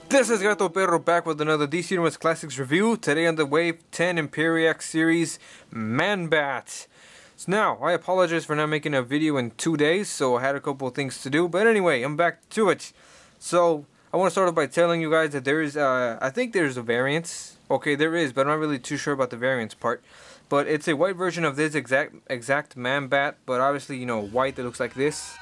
This is Gato Perro back with another DC Universe Classics review. Today on the Wave 10 Imperiax series, ManBat. So now, I apologize for not making a video in 2 days, so I had a couple of things to do. But anyway, I'm back to it. So, I want to start off by telling you guys that there is, I think there's a variance. Okay, there is, but I'm not really too sure about the variance part. But it's a white version of this exact ManBat, but obviously, you know, white that looks like this.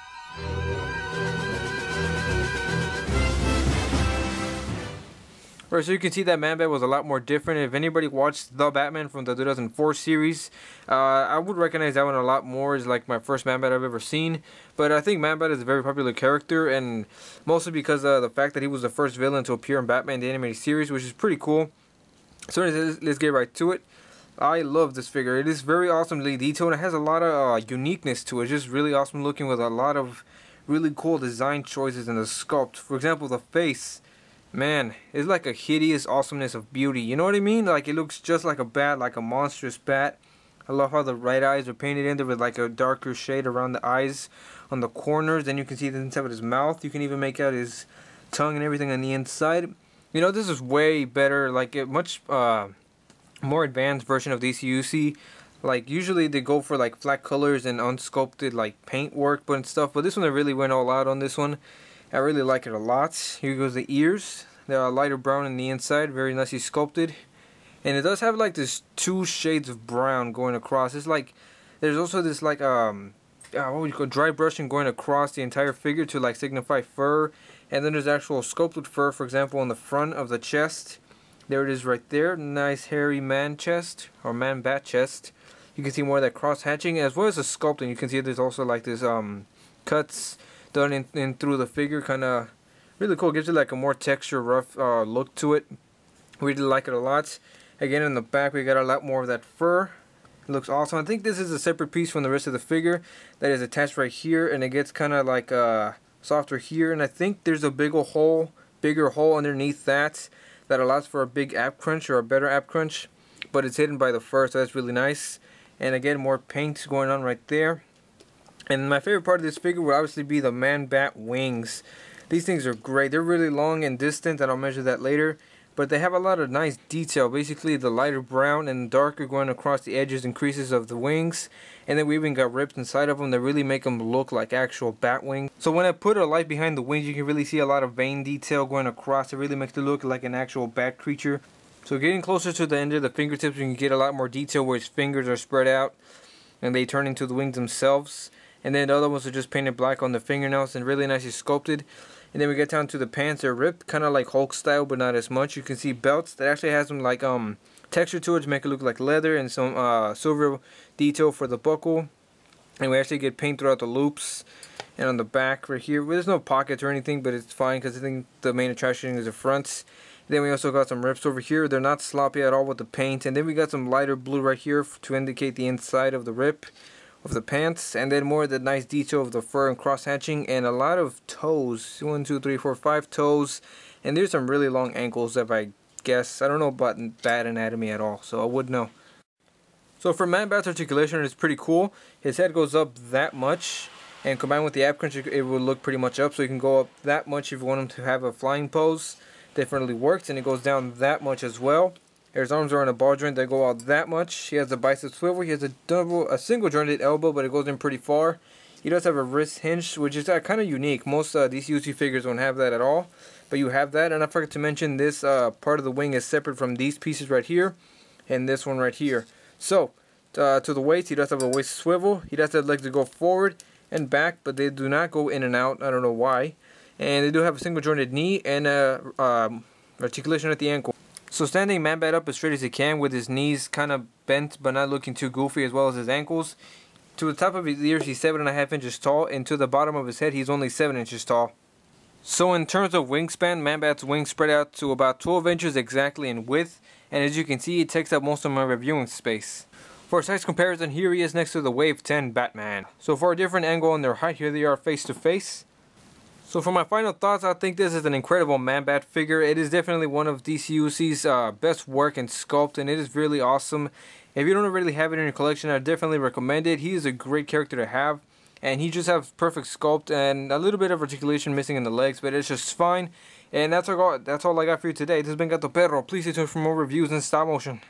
Right, so you can see that ManBat was a lot more different. If anybody watched The Batman from the 2004 series, I would recognize that one a lot more. It's like my first ManBat I've ever seen. But I think ManBat is a very popular character, and mostly because of the fact that he was the first villain to appear in Batman the Animated Series, which is pretty cool. So let's get right to it. I love this figure. It is very awesomely detailed. It has a lot of uniqueness to it. It's just really awesome looking with a lot of really cool design choices in the sculpt. For example, the face. Man, it's like a hideous awesomeness of beauty. You know what I mean? Like, it looks just like a bat, like a monstrous bat. I love how the right eyes are painted in there with like a darker shade around the eyes on the corners. Then you can see the inside of his mouth. You can even make out his tongue and everything on the inside. You know, this is way better, like a much more advanced version of DCUC. Like, usually they go for like flat colors and unsculpted like paint work and stuff. But this one, they really went all out on this one. I really like it a lot. Here goes the ears. They are lighter brown on the inside, very nicely sculpted. And it does have like this 2 shades of brown going across. It's like, there's also this like, what would you call, dry brushing going across the entire figure to like signify fur. And then there's actual sculpted fur, for example, on the front of the chest. There it is right there. Nice hairy man chest, or ManBat chest. You can see more of that cross hatching, as well as the sculpting. You can see there's also like this cuts done in through the figure, kind of really cool. Gives it like a more texture, rough look to it. Really like it a lot. Again, in the back we got a lot more of that fur. It looks awesome. I think this is a separate piece from the rest of the figure that is attached right here, and it gets kind of like softer here. And I think there's a bigger hole underneath that allows for a big ab crunch, or a better ab crunch, but it's hidden by the fur, so that's really nice. And again, more paint going on right there. And my favorite part of this figure would obviously be the ManBat wings. These things are great. They're really long and distant, and I'll measure that later. But they have a lot of nice detail. Basically, the lighter brown and darker going across the edges and creases of the wings. And then we even got rips inside of them that really make them look like actual bat wings. So when I put a light behind the wings, you can really see a lot of vein detail going across. It really makes it look like an actual bat creature. So getting closer to the end of the fingertips, you can get a lot more detail where his fingers are spread out and they turn into the wings themselves. And then the other ones are just painted black on the fingernails and really nicely sculpted. And then we get down to the pants. They're ripped, kind of like Hulk style, but not as much. You can see belts that actually has some like texture to it to make it look like leather, and some silver detail for the buckle. And we actually get paint throughout the loops and on the back right here. Well, there's no pockets or anything, but it's fine because I think the main attraction is the front. Then we also got some rips over here. They're not sloppy at all with the paint. And then we got some lighter blue right here to indicate the inside of the rip of the pants, and then more of the nice detail of the fur and cross hatching, and a lot of toes. 1, 2, 3, 4, 5 toes, and there's some really long ankles. If I guess, I don't know about bat anatomy at all, so I would know. So for ManBat's articulation, it's pretty cool. His head goes up that much, and combined with the ab crunch, it will look pretty much up. So you can go up that much if you want him to have a flying pose. Definitely works, and it goes down that much as well. His arms are on a ball joint that go out that much. He has a bicep swivel. He has a single jointed elbow, but it goes in pretty far. He does have a wrist hinge, which is kind of unique. Most DCUC figures don't have that at all, but you have that. And I forgot to mention, this part of the wing is separate from these pieces right here and this one right here. So to the waist, he does have a waist swivel. He does have legs to go forward and back, but they do not go in and out. I don't know why. And they do have a single jointed knee and articulation at the ankle. So standing ManBat up as straight as he can with his knees kind of bent but not looking too goofy, as well as his ankles. To the top of his ears, he's 7.5 inches tall, and to the bottom of his head, he's only 7 inches tall. So in terms of wingspan, ManBat's wings spread out to about 12 inches exactly in width, and as you can see, it takes up most of my reviewing space. For a size comparison, here he is next to the Wave 10 Batman. So for a different angle on their height, here they are face to face. So for my final thoughts, I think this is an incredible ManBat figure. It is definitely one of DCUC's best work and sculpt, and it is really awesome. If you don't already have it in your collection, I definitely recommend it. He is a great character to have, and he just has perfect sculpt and a little bit of articulation missing in the legs, but it's just fine. And that's all I got for you today. This has been Gato Perro. Please stay tuned for more reviews in stop motion.